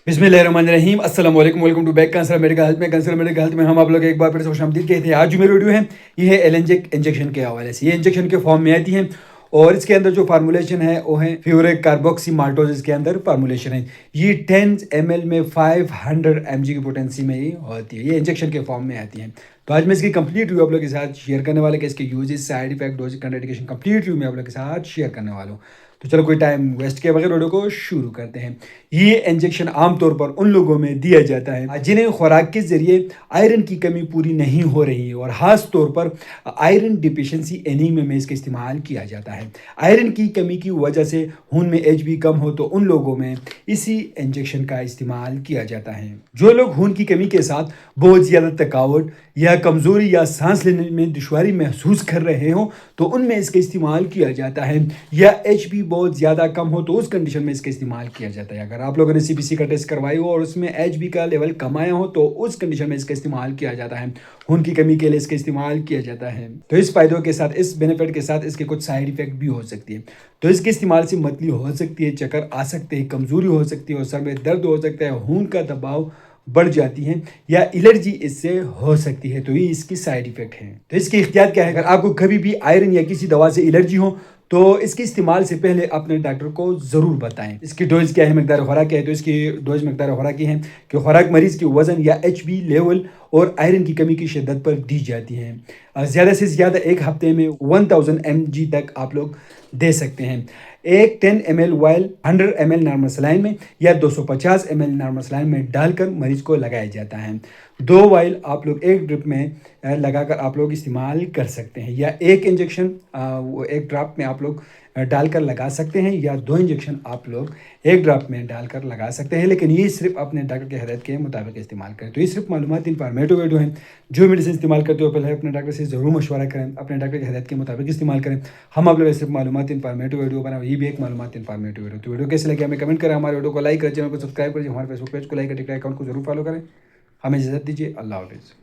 बिस्मिल्लाहिर्रहमानिर्रहीम, अस्सलाम वालेकुम, welcome to back consult medical health में। कंसल्ट मेडिकल हेल्थ में हम आप लोग एक बार फिर से खुशामदीद कहते हैं। आज जो मेरी वीडियो है ये है एलेंजिक इंजेक्शन के हवाले से। ये इंजेक्शन के फॉर्म में आती है और इसके अंदर जो फार्मूलेशन है वो है फ्यूरिक कार्बोक्सी माल्टोज। इसके अंदर फार्मूलेशन है, ये 10 ml में 500 mg की पोटेंसी में ये होती है। ये इंजेक्शन के फॉर्म में आती है। तो आज मैं इसकी कंप्लीट रिव्यू आप लोग के साथ शेयर करने वाला कि इसके uses, side effect, dose, contraindication complete review में आप लोग के साथ शेयर करने वाला हूँ। तो चलो कोई टाइम वेस्ट के बगैर वीडियो को शुरू करते हैं। ये इंजेक्शन आमतौर पर उन लोगों में दिया जाता है जिन्हें खुराक के जरिए आयरन की कमी पूरी नहीं हो रही है और खास तौर पर आयरन डिफिशिएंसी एनीमिया में इसका इस्तेमाल किया जाता है। आयरन की कमी की वजह से खून में एचबी कम हो तो उन लोगों में इसी इंजेक्शन का इस्तेमाल किया जाता है। जो लोग खून की कमी के साथ बहुत ज़्यादा थकावट या कमज़ोरी या सांस लेने में दुश्वारी महसूस कर रहे हो तो उनमें इसका इस्तेमाल किया जाता है। या एचबी बहुत ज़्यादा कम हो तो उस कंडीशन में इसका इस्तेमाल किया जाता है। अगर आप लोगों ने सीबीसी का टेस्ट करवाई हो और उसमें एचबी का लेवल कम आया हो तो उस कंडीशन में इसका इस्तेमाल किया जाता है। खून की कमी के लिए इसका इस्तेमाल किया जाता है। तो इस फायदों के साथ, इस बेनिफिट के साथ इसके कुछ साइड इफेक्ट भी हो सकती है। तो इसके इस्तेमाल से मतली हो सकती है, चक्कर आ सकते हैं, कमज़ोरी हो सकती है और सर में दर्द हो सकता है, खून का दबाव बढ़ जाती हैं या एलर्जी इससे हो सकती है। तो ये इसकी साइड इफेक्ट है। तो इसकी एहतियात क्या है? अगर आपको कभी भी आयरन या किसी दवा से एलर्जी हो तो इसके इस्तेमाल से पहले अपने डॉक्टर को ज़रूर बताएं। इसकी डोज क्या है, मकदार खुराक क्या है? तो इसकी डोज मकदार खुराक की है कि खुराक मरीज़ के वज़न या एचबी लेवल और आयरन की कमी की शिद्दत पर दी जाती है। ज़्यादा से ज़्यादा एक हफ्ते में 1000 mg तक आप लोग दे सकते हैं। एक 10 ml while 100 ml normal saline में या 250 ml नॉर्मल सलाइन में डालकर मरीज को लगाया जाता है। 2 वाइल आप लोग एक ड्रिप में लगाकर आप लोग इस्तेमाल कर सकते हैं या एक इंजेक्शन एक ड्रॉप में आप लोग डालकर लगा सकते हैं या 2 इंजेक्शन आप लोग एक ड्रॉप में डालकर लगा सकते हैं। लेकिन ये सिर्फ अपने डॉक्टर की हिदायत के मुताबिक इस्तेमाल करें। तो ये सिर्फ मालूमात इन्फॉर्मेटिव वीडियो है। जो मेडिसिन इस्तेमाल करते हो पहले अपने डॉक्टर से ज़रूर मशवरा करें, अपने डॉक्टर की हिदायत के मुताबिक इस्तेमाल करें। हम आप लोग सिर्फ मालूमात इन्फॉर्मेटिव वीडियो बना, ये भी एक मालूमात इन्फॉर्मेटिव वीडियो। तो वीडियो कैसे लगे हमें कमेंट करें, हमारे वीडियो को लाइक करें, चैनल को सब्सक्राइब करें, हमारे फेसबुक पेज को लाइक करें, अकाउंट को जरूर फॉलो करें। हमें इजाज़त दीजिए। अल्लाह हाफिज़।